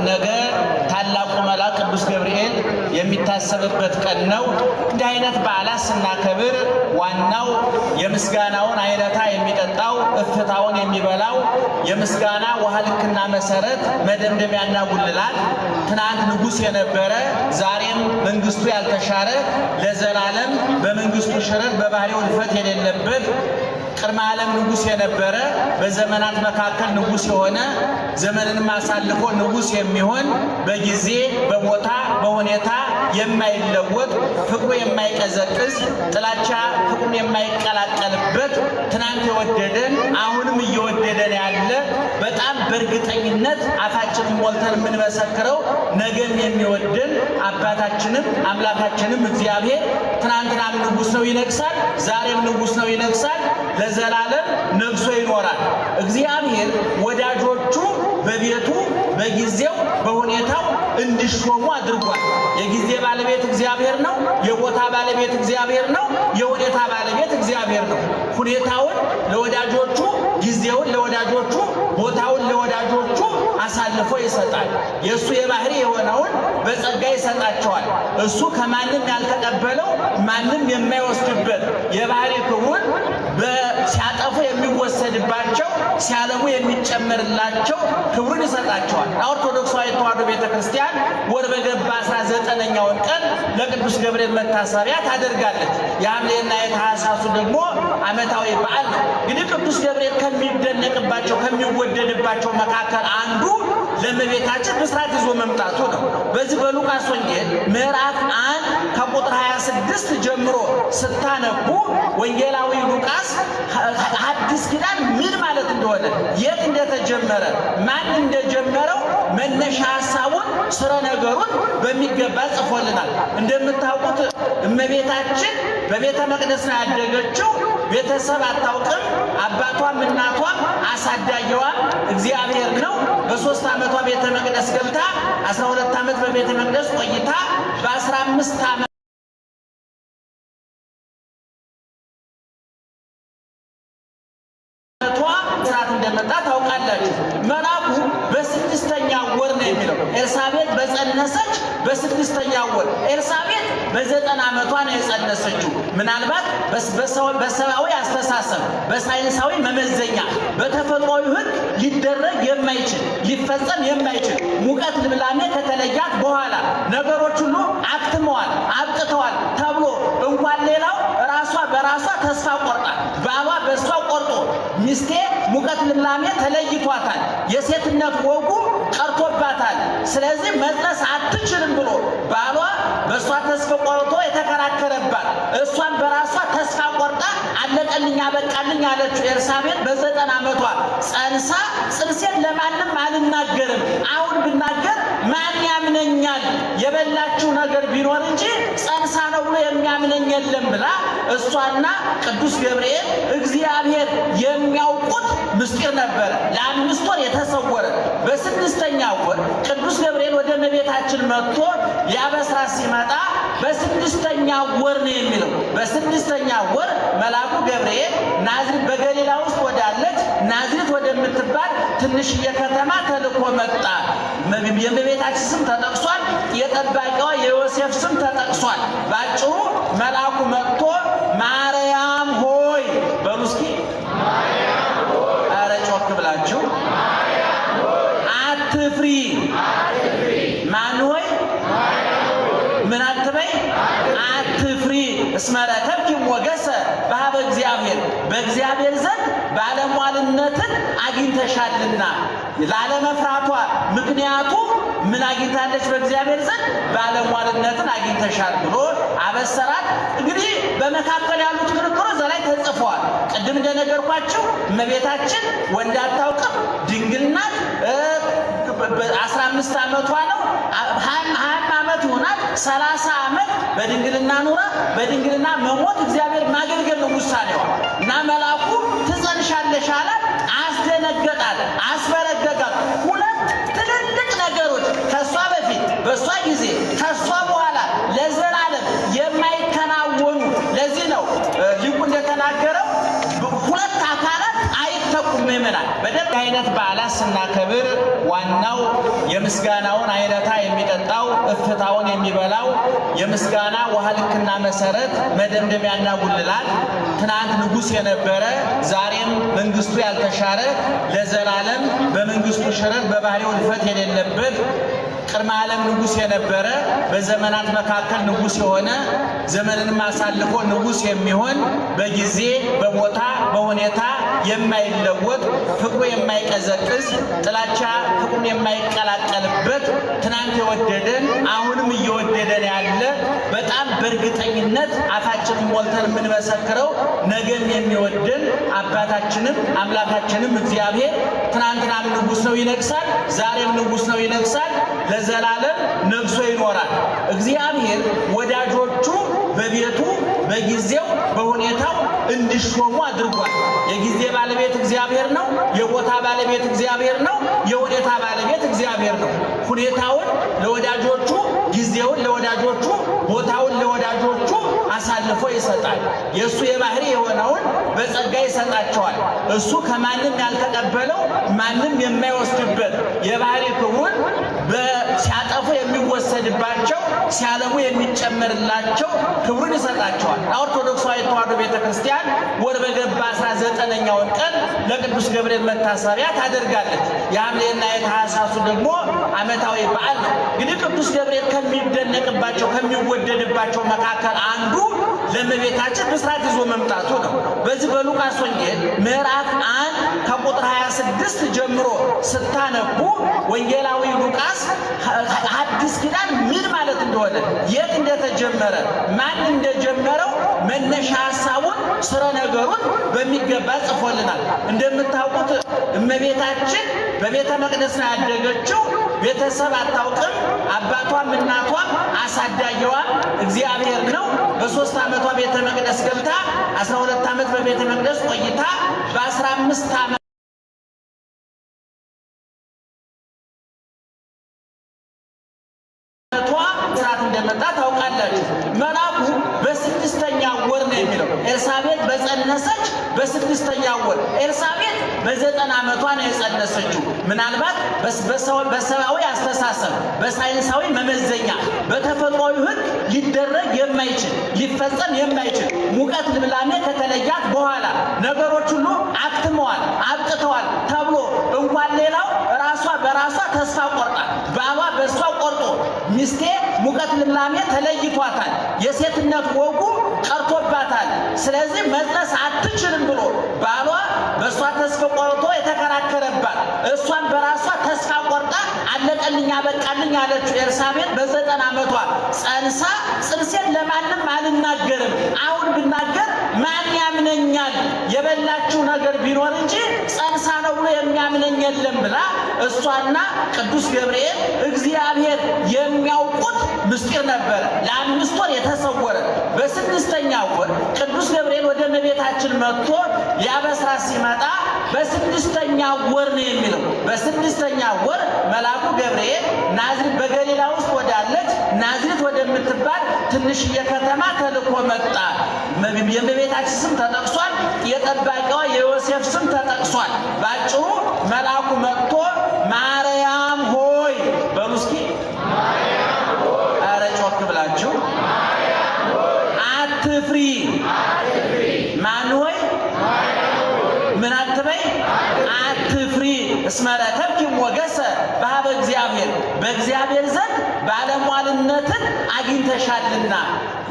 ነገ ታላቁ መልአክ ቅዱስ ገብርኤል የሚታሰብበት ቀን ነው። እንዲህ አይነት በዓላት ስናከብር ዋናው የምስጋናውን አይነታ የሚጠጣው እፍታውን የሚበላው የምስጋና ውሃ ልክና መሰረት መደምደሚያና ጉልላት ትናንት ንጉሥ የነበረ ዛሬም መንግስቱ ያልተሻረ ለዘላለም በመንግስቱ ሽረት በባህሪው ልፈት የሌለበት ቅድመ ዓለም ንጉሥ የነበረ በዘመናት መካከል ንጉሥ የሆነ ዘመንንም አሳልፎ ንጉሥ የሚሆን በጊዜ በቦታ በሁኔታ የማይለወጥ ፍቅሩ የማይቀዘቅዝ ጥላቻ ፍቅሩን የማይቀላቀልበት ትናንት የወደደን አሁንም እየወደደን ያለ በጣም በእርግጠኝነት አፋችንን ሞልተን የምንመሰክረው ነገም የሚወደን አባታችንም አምላካችንም እግዚአብሔር ትናንትናም ንጉሥ ነው ይነግሳል፣ ዛሬም ንጉሥ ነው ይነግሳል፣ ለዘላለም ነግሶ ይኖራል። እግዚአብሔር ወዳጆቹ በቤቱ በጊዜው በሁኔታው እንዲሾሙ አድርጓል። የጊዜ ባለቤት እግዚአብሔር ነው። የቦታ ባለቤት እግዚአብሔር ነው። የሁኔታ ባለቤት እግዚአብሔር ነው። ሁኔታውን ለወዳጆቹ፣ ጊዜውን ለወዳጆቹ፣ ቦታውን ለወዳጆቹ አሳልፎ ይሰጣል። የእሱ የባህሪ የሆነውን በጸጋ ይሰጣቸዋል። እሱ ከማንም ያልተቀበለው ማንም የማይወስድበት የባህሪ ክብሩን ሲያጠፉ የሚወሰድባቸው ሲያለሙ የሚጨመርላቸው ክብሩን ይሰጣቸዋል። ኦርቶዶክሳዊ ተዋሕዶ ቤተክርስቲያን ወር በገባ 19ኛውን ቀን ለቅዱስ ገብርኤል መታሰቢያ ታደርጋለች። የሐምሌና የታኅሳሱ ደግሞ ዓመታዊ በዓል ነው። እንግዲህ ቅዱስ ገብርኤል ከሚደነቅባቸው ከሚወደድባቸው መካከል አንዱ ለእመቤታችን ብስራት ይዞ መምጣቱ ነው። በዚህ በሉቃስ ወንጌል ምዕራፍ 1 ከቁጥር 26 ጀምሮ ስታነቡ ወንጌላዊ ሉቃስ አዲስ ኪዳን ምን ማለት እንደሆነ የት እንደተጀመረ ማን እንደጀመረው መነሻ ሐሳቡን ስረ ነገሩን በሚገባ ጽፎልናል። እንደምታውቁት እመቤታችን በቤተ መቅደስ ነው ያደገችው። ቤተሰብ አታውቅም። አባቷም እናቷም አሳዳጊዋም እግዚአብሔር ነው። በ3 ዓመቷ ቤተ መቅደስ ገብታ 12 ዓመት በቤተ መቅደስ ቆይታ በ15 ዓመት ስራት እንደመጣ ታውቃላችሁ። መልአኩ በ6ኛው ወር ነው የሚለው። ኤልሳቤጥ በጸነሰች በ6ኛው ወር። ኤልሳቤጥ በ90 ዓመቷ ነው የጸነሰችው። ምናልባት በሰብአዊ አስተሳሰብ በሳይንሳዊ መመዘኛ በተፈጥሯዊ ሕግ ሊደረግ የማይችል ሊፈጸም የማይችል ሙቀት ልምላሜ ከተለያት በኋላ ነገሮች ሁሉ አክትመዋል አብቅተዋል ተብሎ እንኳን ሌላው ራሷ በራሷ ተስፋ ቆርጣ ባሏ በእሷ ቆርጦ ሚስቴ ሙቀት ልምላሜ ተለይቷታል፣ የሴትነት ወጉ ቀርቶባታል፣ ስለዚህ መድረስ አትችልም ብሎ ባሏ በእሷ ተስፋ ቆርጦ የተከራከረባት እሷን በራሷ ተስፋ ቆርጣ አለቀልኝ አበቃልኝ አለችው። ኤልሳቤጥ በ90 ዓመቷ ጸንሳ ጽንሴን ለማንም አልናገርም፣ አሁን ብናገር ማን ያምነኛል? የበላችው ነገር ቢኖር እንጂ ጸንሳ ነው ብሎ የሚያምነኝ የለም ብላ እሷና ቅዱስ ገብርኤል እግዚአብሔር የሚያውቁት ምስጢር ነበረ። ለ5 ወር የተሰወረ በ6ኛው ወር ቅዱስ ገብርኤል ወደ እመቤታችን መጥቶ ሊያበስራት ሲመጣ በ6ኛው ወር ነው የሚለው። በ6ኛው ወር መልአኩ ገብርኤል ናዝሬት በገሊላ ውስጥ ወዳለች ናዝሬት ወደምትባል ትንሽዬ ከተማ ተልኮ መጣ። የእመቤታችን ስም ተጠቅሷል። የጠባቂዋ የዮሴፍ ስም ተጠቅሷል። ባጭሩ መልአኩ መጥቶ ማርያም ሆይ በሉ እስኪ ኧረ ጮክ ብላችሁ አትፍሪ። ማን ሆይ ምን አትበይ? አትፍሪ። እስመ ረከብኪ ሞገሰ በኀበ እግዚአብሔር በእግዚአብሔር ዘንድ ባለሟልነትን አግኝተሻልና። ላለመፍራቷ ምክንያቱ ምን አግኝታለች? በእግዚአብሔር ዘንድ ባለሟልነትን አግኝተሻል ብሎ አበሰራት። እንግዲህ በመካከል ያሉት ክርክሮች እዛ ላይ ተጽፈዋል። ቅድም እንደነገርኳችሁ እመቤታችን ወንድ አታውቅም፣ ድንግል ናት። 15 ዓመቷ ነው። 20 ዓመት ይሆናል። 30 ዓመት በድንግልና ኑራ በድንግልና መሞት እግዚአብሔር ማገልገል ነው ውሳኔዋ። እና መልአኩ ትጸንሻለሽ አላት። አስደነገጣት፣ አስበረገጋት። ሁለት ትልልቅ ነገሮች ከሷ በፊት በሷ ጊዜ ከሷ በኋላ ለዘላለም የማይከናወኑ። ለዚህ ነው ሊቁ እንደተናገረው ሁለት አካላት አይተቁም ምእመናን በደም አይነት በዓላት ስናከብር ዋናው የምስጋናውን አይነታ የሚጠጣው እፍታውን የሚበላው የምስጋና ውሃ ልክና መሰረት መደምደሚያና ጉልላት ትናንት ንጉሥ የነበረ ዛሬም መንግስቱ ያልተሻረ ለዘላለም በመንግስቱ ሽረት በባህሪው ልፈት የሌለበት ቅድመ ዓለም ንጉሥ የነበረ በዘመናት መካከል ንጉሥ የሆነ ዘመንንም አሳልፎ ንጉሥ የሚሆን በጊዜ በቦታ በሁኔታ የማይለወጥ ፍቅሩ የማይቀዘቅዝ ጥላቻ ፍቅሩን የማይቀላቀልበት ትናንት የወደደን አሁንም እየወደደን ያለ በጣም በእርግጠኝነት አፋችንን ሞልተን የምንመሰክረው ነገም የሚወደን አባታችንም አምላካችንም እግዚአብሔር ትናንትናም ንጉሥ ነው ይነግሳል፣ ዛሬም ንጉሥ ነው ይነግሳል፣ ለዘላለም ነግሶ ይኖራል። እግዚአብሔር ወዳጆቹ በቤቱ በጊዜው በሁኔታው እንዲሾሙ አድርጓል። የጊዜ ባለቤት እግዚአብሔር ነው። የቦታ ባለቤት እግዚአብሔር ነው። የሁኔታ ባለቤት እግዚአብሔር ነው። ሁኔታውን ለወዳጆቹ፣ ጊዜውን ለወዳጆቹ፣ ቦታውን ለወዳጆቹ አሳልፎ ይሰጣል። የእሱ የባህሪ የሆነውን በጸጋ ይሰጣቸዋል። እሱ ከማንም ያልተቀበለው ማንም የማይወስድበት የባህሪ ክብሩን ሲያጠፉ የሚወሰድባቸው ሲያለሙ የሚጨመርላቸው ክብሩን ይሰጣቸዋል። ኦርቶዶክሳዊ ተዋሕዶ ቤተክርስቲያን ወር በገባ 19ኛውን ቀን ለቅዱስ ገብርኤል መታሰቢያ ታደርጋለች። የሐምሌና የታኅሳሱ ደግሞ ዓመታዊ በዓል ነው። እንግዲህ ቅዱስ ገብርኤል ከሚደነቅባቸው ከሚወደድባቸው መካከል አንዱ ለእመቤታችን ብስራት ይዞ መምጣቱ ነው። በዚህ በሉቃስ ወንጌል ምዕራፍ 1 ከቁጥር 26 ጀምሮ ስታነቡ ወንጌላዊ ሉቃስ አዲስ ኪዳን ምን ማለት እንደሆነ የት እንደተጀመረ ማን እንደጀመረው መነሻ ሐሳቡን ስረ ነገሩን በሚገባ ጽፎልናል። እንደምታውቁት እመቤታችን በቤተ መቅደስ ነው ያደገችው። ቤተሰብ አታውቅም። አባቷም እናቷም አሳዳጊዋም እግዚአብሔር ነው። በ3 ዓመቷ ቤተ መቅደስ ገብታ 12 ዓመት በቤተ መቅደስ ቆይታ በ15 ዓመት ስርዓት እንደመጣ ታውቃላችሁ። መልአኩ በ6ኛው ወር ነው የሚለው። ኤልሳቤጥ በጸነሰች በ6ኛው ወር። ኤልሳቤጥ በ90 ዓመቷ ነው የጸነሰችው። ምናልባት በሰብአዊ አስተሳሰብ በሳይንሳዊ መመዘኛ በተፈጥሯዊ ሕግ ሊደረግ የማይችል ሊፈጸም የማይችል ሙቀት ልምላሜ ከተለያት በኋላ ነገሮች ሁሉ አክትመዋል አብቅተዋል ተብሎ እንኳን ሌላው ራሷ በራሷ ተስፋ ቆርጣ ባሏ በእሷ ቆርጦ ሚስቴ ሙቀት ልምላሜ ተለይቷታል፣ የሴትነት ወጉ ቀርቶባታል፣ ስለዚህ መጽነስ አትችልም ብሎ ባሏ በእሷ ተስፋ ቆርጦ የተከራከረባት እሷን በራሷ ተስፋ ቆርጣ አለቀልኝ አበቃልኝ አለችው። ኤልሳቤጥ በ90 ዓመቷ ጸንሳ ጽንሴን ለማንም አልናገርም፣ አሁን ብናገር ማን ያምነኛል? የበላችው ነገር ቢኖር እንጂ ጸንሳ ነው ብሎ የሚያምነኝ የለም ብላ እሷና ቅዱስ ገብርኤል እግዚአብሔር የሚያውቁት ምስጢር ነበረ። ለ5 ወር የተሰወረ በ6ኛው ወር ቅዱስ ገብርኤል ወደ እመቤታችን መጥቶ ሊያበስራት ሲመጣ በ6ኛው ወር ነው የሚለው። በ6ኛው ወር መልአኩ ገብርኤል ናዝሬት በገሊላ ውስጥ ወዳለች ናዝሬት ወደምትባል ትንሽዬ ከተማ ተልኮ መጣ። የእመቤታችን ስም ተጠቅሷል። የጠባቂዋ የዮሴፍ ስም ተጠቅሷል። ባጭሩ መልአኩ መጥቶ ማርያም ሆይ በሉ እስኪ ኧረ ጮክ ብላችሁ አትፍሪ። ማን ሆይ ምን አትበይ? አትፍሪ። እስመ ረከብኪ ሞገሰ በኀበ እግዚአብሔር፣ በእግዚአብሔር ዘንድ ባለሟልነትን አግኝተሻልና።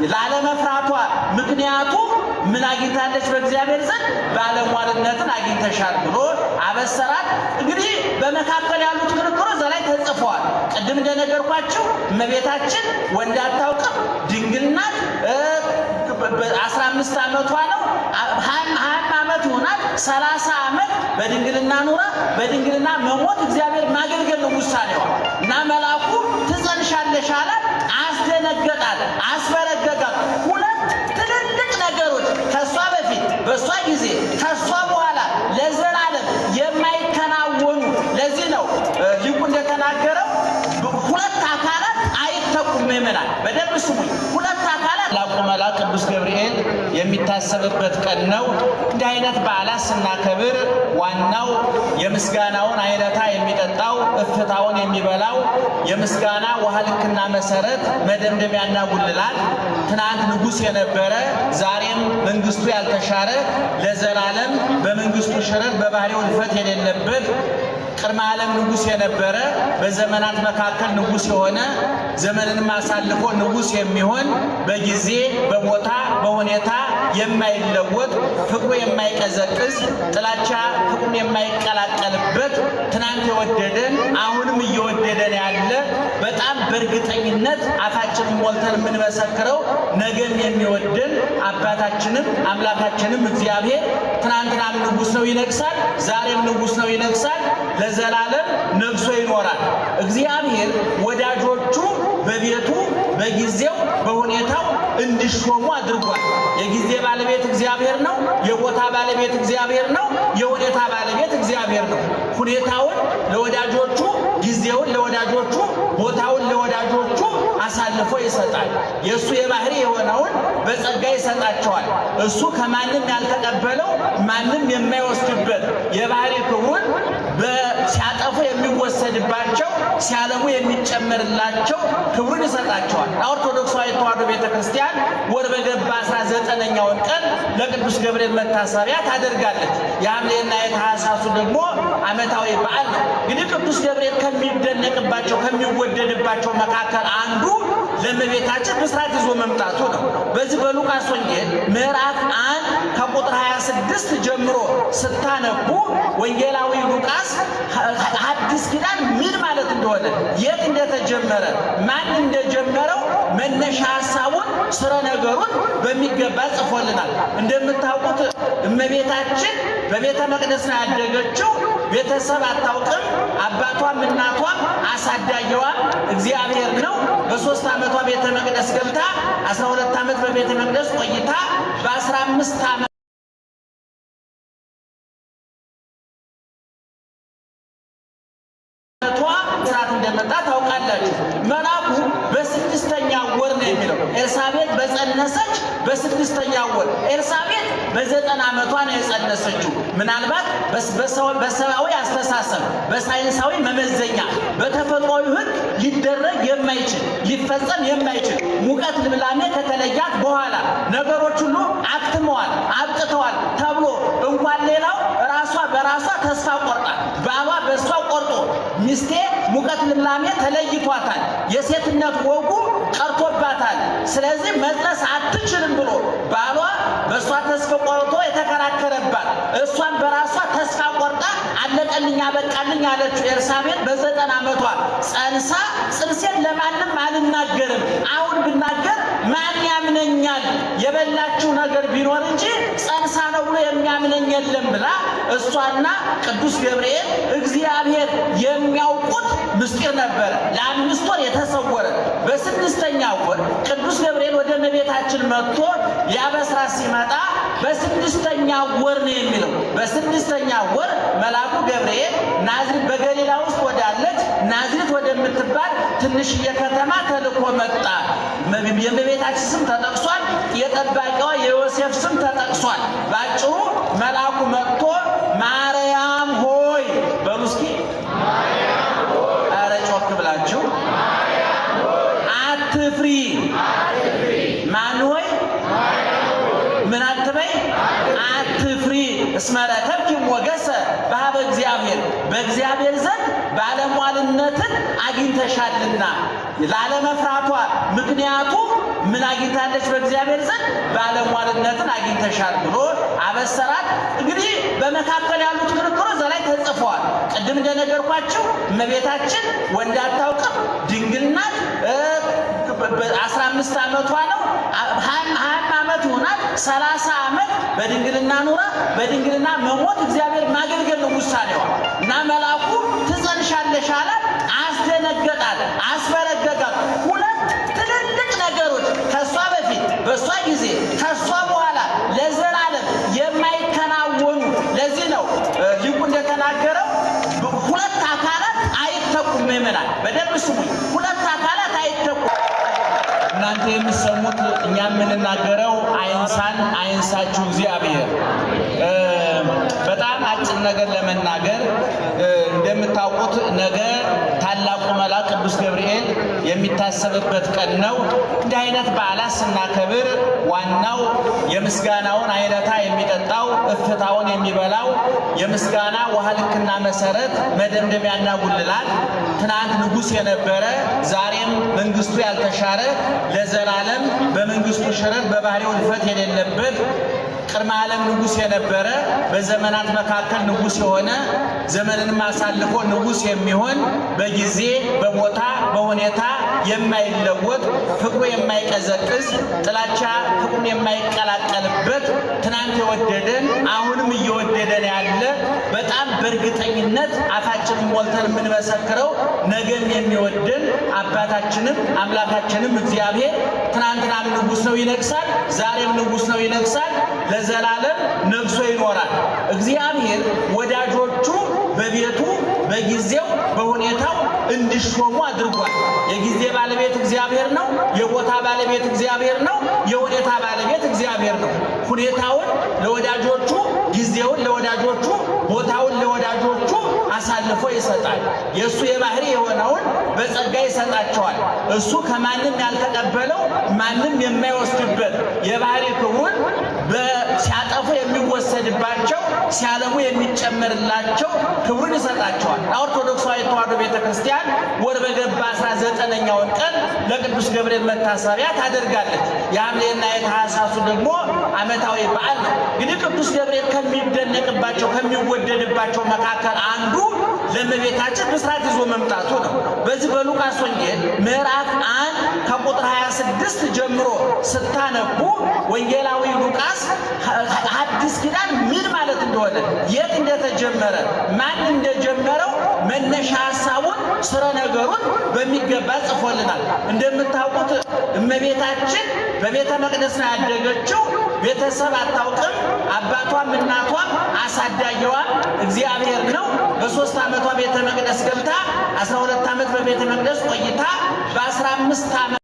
ላለመፍራቷ ምክንያቱ ምን አግኝታለች? በእግዚአብሔር ዘንድ ባለሟልነትን አግኝተሻል ብሎ አበሰራት። እንግዲህ በመካከል ያሉት ክርክሮች እዛ ላይ ተጽፈዋል። ቅድም እንደነገርኳችሁ እመቤታችን ወንድ አታውቅም፣ ድንግል ናት። 15 ዓመቷ ነው። 20 ዓመት ይሆናል። 30 ዓመት በድንግልና ኑራ በድንግልና መሞት እግዚአብሔር ማገልገል ነው ውሳኔዋ። እና መልአኩ ትጸንሻለሽ አላት። አስደነገጣት፣ አስበረገጋት። ሁለት ትልልቅ ነገሮች ከሷ በፊት በሷ ጊዜ ከሷ በኋላ ለዘላለም የማይከናወኑ። ለዚህ ነው ሊቁ እንደተናገረው ሁለት አካላት አይተኩም። ምእመናን በደንብ ስሙኝ። ሁለት አካላት ላቁ መልአክ ቅዱስ ገብርኤል የሚታሰብበት ቀን ነው። እንዲህ አይነት በዓላት ስናከብር ዋናው የምስጋናውን አይነታ የሚጠጣው እፍታውን የሚበላው የምስጋና ውሃ ልክና መሰረት መደምደሚያና ጉልላት ትናንት ንጉሥ የነበረ ዛሬም መንግስቱ ያልተሻረ ለዘላለም በመንግስቱ ሽረት በባህሪው ልፈት የሌለበት ቅድመ ዓለም ንጉሥ የነበረ በዘመናት መካከል ንጉሥ የሆነ ዘመንንም አሳልፎ ንጉሥ የሚሆን በጊዜ በቦታ በሁኔታ የማይለወጥ ፍቅሩ የማይቀዘቅዝ ጥላቻ ፍቅሩን የማይቀላቀልበት ትናንት የወደደን አሁንም እየወደደን ያለ በጣም በእርግጠኝነት አፋችንን ሞልተን የምንመሰክረው ነገም የሚወደን አባታችንም አምላካችንም እግዚአብሔር ትናንትናም ንጉሥ ነው ይነግሳል፣ ዛሬም ንጉሥ ነው ይነግሳል፣ ለዘላለም ነግሶ ይኖራል። እግዚአብሔር ወዳጆቹ በቤቱ በጊዜው በሁኔታው እንዲሾሙ አድርጓል። የጊዜ ባለቤት እግዚአብሔር ነው። የቦታ ባለቤት እግዚአብሔር ነው። የሁኔታ ባለቤት እግዚአብሔር ነው። ሁኔታውን ለወዳጆቹ፣ ጊዜውን ለወዳጆቹ፣ ቦታውን ለወዳጆቹ አሳልፎ ይሰጣል። የእሱ የባህሪ የሆነውን በጸጋ ይሰጣቸዋል። እሱ ከማንም ያልተቀበለው ማንም የማይወስድበት የባህሪ ክብሩን ሲያጠፉ የሚወሰድባቸው ሲያለሙ የሚጨመርላቸው ክብሩን ይሰጣቸዋል። ኦርቶዶክሳዊ ተዋሕዶ ቤተክርስቲያን ወር በገባ 19ኛውን ቀን ለቅዱስ ገብርኤል መታሰቢያ ታደርጋለች። የሐምሌና የታኅሳሱ ደግሞ ዓመታዊ በዓል ነው። እንግዲህ ቅዱስ ገብርኤል ከሚደነቅባቸው ከሚወደድባቸው መካከል አንዱ ለእመቤታችን ብስራት ይዞ መምጣቱ ነው። በዚህ በሉቃስ ወንጌል ምዕራፍ 1 ከቁጥር 26 ጀምሮ ስታነቡ ወንጌላዊ ሉቃስ አዲስ ኪዳን ምን ማለት እንደሆነ የት እንደተጀመረ ማን እንደጀመረው መነሻ ሐሳቡን ስረ ነገሩን በሚገባ ጽፎልናል። እንደምታውቁት እመቤታችን በቤተ መቅደስ ነው ያደገችው። ቤተሰብ አታውቅም። አባቷም እናቷም አሳዳጊዋም እግዚአብሔር ነው። በ3 ዓመቷ ቤተ መቅደስ ገብታ 12 ዓመት በቤተ መቅደስ ቆይታ በ15 ዓመት ስራት እንደመጣ ታውቃላችሁ። መልአኩ በ6ኛው ወር ነው የሚለው። ኤልሳቤጥ በጸነሰች በ6ኛው ወር። ኤልሳቤጥ በ90 ዓመቷ ነው የጸነሰችው። ምናልባት በሰብአዊ አስተሳሰብ በሳይንሳዊ መመዘኛ በተፈጥሯዊ ሕግ ሊደረግ የማይችል ሊፈጸም የማይችል ሙቀት ልምላሜ ከተለያት በኋላ ነገሮች ሁሉ አክትመዋል አብቅተዋል ተብሎ እንኳን ሌላው ራሷ በራሷ ተስፋ ቆርጣ ባሏ በእሷ ቆርጦ ሚስቴ ሙቀት ልምላሜ ተለይቷታል፣ የሴትነት ወጉ ቀርቶባታል፣ ስለዚህ መድረስ አትችልም ብሎ ባሏ በእሷ ተስፋ ቆርጦ የተከራከረባት እሷን በራሷ ተስፋ ቆርጣ አለቀልኝ አበቃልኝ አለችው። ኤልሳቤጥ በ90 ዓመቷ ጸንሳ ጽንሴን ለማንም አልናገርም፣ አሁን ብናገር ማን ያምነኛል? የበላችው ነገር ቢኖር እንጂ ጸንሳ ነው ብሎ የሚያምነኝ የለም ብላ እሷና ቅዱስ ገብርኤል እግዚአብሔር የሚያውቁት ምስጢር ነበረ። ለ5 ወር የተሰወረ በ6ኛው ወር ቅዱስ ገብርኤል ወደ እመቤታችን መጥቶ ሊያበስራት ሲመጣ በ6ኛው ወር ነው የሚለው። በ6ኛው ወር መልአኩ ገብርኤል ናዝሬት በገሊላ ውስጥ ወዳለች ናዝሬት ወደምትባል ትንሽዬ ከተማ ተልኮ መጣ። የእመቤታችን ስም ተጠቅሷል። የጠባቂዋ የዮሴፍ ስም ተጠቅሷል። ባጭሩ መልአኩ መጥቶ ማርያም ሆይ በሉ እስኪ ኧረ ጮክ ብላችሁ አትፍሪ። ማን ሆይ ምን አትበይ? አትፍሪ። እስመ ረከብኪ ሞገሰ በኀበ እግዚአብሔር በእግዚአብሔር ዘንድ ባለሟልነትን አግኝተሻልና። ላለመፍራቷ ምክንያቱ ምን አግኝታለች? በእግዚአብሔር ዘንድ ባለሟልነትን አግኝተሻል ብሎ አበሰራት። እንግዲህ በመካከል ያሉት ክርክሮች እዛ ላይ ተጽፈዋል። ቅድም እንደነገርኳችሁ እመቤታችን ወንድ አታውቅም፣ ድንግል ናት። 15 ዓመቷ ነው። 20 ዓመት ይሆናል። 30 ዓመት በድንግልና ኖራ በድንግልና መሞት እግዚአብሔር ማገልገል ነው ውሳኔዋ። እና መልአኩ ትጸንሻለሽ አላት። አስደነገጣት፣ አስበረገጋት። ሁለት ትልልቅ ነገሮች ከሷ በፊት በሷ ጊዜ ከሷ በኋላ ለዘላለም የማይከናወኑ። ለዚህ ነው ሊቁ እንደተናገረው ሁለት አካላት አይተኩም። ይመናል በደንብ ስሙኝ። ሁለት አካላት አይተኩም እና እናንተ የምትሰሙት እኛ የምንናገረው አይንሳን አይንሳችሁ እግዚአብሔር። በጣም አጭር ነገር ለመናገር እንደምታውቁት ነገ ታላቁ መልአክ ቅዱስ ገብርኤል የሚታሰብበት ቀን ነው። እንዲህ አይነት በዓላት ስናከብር ዋናው የምስጋናውን አይነታ የሚጠጣው እፍታውን የሚበላው የምስጋና ውሃ ልክና መሰረት መደምደሚያና ጉልላት ትናንት ንጉሥ የነበረ ዛሬም መንግስቱ ያልተሻረ ለዘላለም በመንግስቱ ሽረት በባህሪው ልፈት የሌለበት ቅድመ ዓለም ንጉሥ የነበረ በዘመናት መካከል ንጉሥ የሆነ ዘመንንም አሳልፎ ንጉሥ የሚሆን በጊዜ በቦታ በሁኔታ የማይለወጥ ፍቅሩ የማይቀዘቅዝ ጥላቻ ፍቅሩን የማይቀላቀልበት ትናንት የወደደን አሁንም እየወደደን ያለ በጣም በእርግጠኝነት አፋችንን ሞልተን የምንመሰክረው ነገም የሚወደን አባታችንም አምላካችንም እግዚአብሔር ትናንትናም ንጉሥ ነው ይነግሳል፣ ዛሬም ንጉሥ ነው ይነግሳል፣ ለዘላለም ነግሶ ይኖራል። እግዚአብሔር ወዳጆቹ በቤቱ በጊዜው በሁኔታው እንዲሾሙ አድርጓል። የጊዜ ባለቤት እግዚአብሔር ነው። የቦታ ባለቤት እግዚአብሔር ነው። የሁኔታ ባለቤት እግዚአብሔር ነው። ሁኔታውን ለወዳጆቹ፣ ጊዜውን ለወዳጆቹ፣ ቦታውን ለወዳጆቹ አሳልፎ ይሰጣል። የእሱ የባህሪ የሆነውን በጸጋ ይሰጣቸዋል። እሱ ከማንም ያልተቀበለው ማንም የማይወስድበት የባህሪ ክብሩን ሲያጠፉ የሚወሰድባቸው ሲያለሙ የሚጨመርላቸው ክብሩን ይሰጣቸዋል። ኦርቶዶክሳዊ ተዋሕዶ ቤተክርስቲያን ወር በገባ 19ኛውን ቀን ለቅዱስ ገብርኤል መታሰቢያ ታደርጋለች። የሐምሌና የታኅሳሱ ደግሞ ዓመታዊ በዓል ነው። እንግዲህ ቅዱስ ገብርኤል ከሚደነቅባቸው ከሚወደድባቸው መካከል አንዱ ለእመቤታችን ብስራት ይዞ መምጣቱ ነው። በዚህ በሉቃስ ወንጌል ምዕራፍ 1 ከቁጥር 26 ጀምሮ ስታነቡ ወንጌላዊ ሉቃስ አዲስ ኪዳን ምን ማለት እንደሆነ የት እንደተጀመረ ማን እንደጀመረው መነሻ ሐሳቡን ስረ ነገሩን በሚገባ ጽፎልናል። እንደምታውቁት እመቤታችን በቤተ መቅደስ ነው ያደገችው። ቤተሰብ አታውቅም። አባቷም እናቷም አሳዳጊዋም እግዚአብሔር ነው። በ3 ዓመቷ ቤተ መቅደስ ገብታ 12 ዓመት በቤተ መቅደስ ቆይታ በ15 ዓመት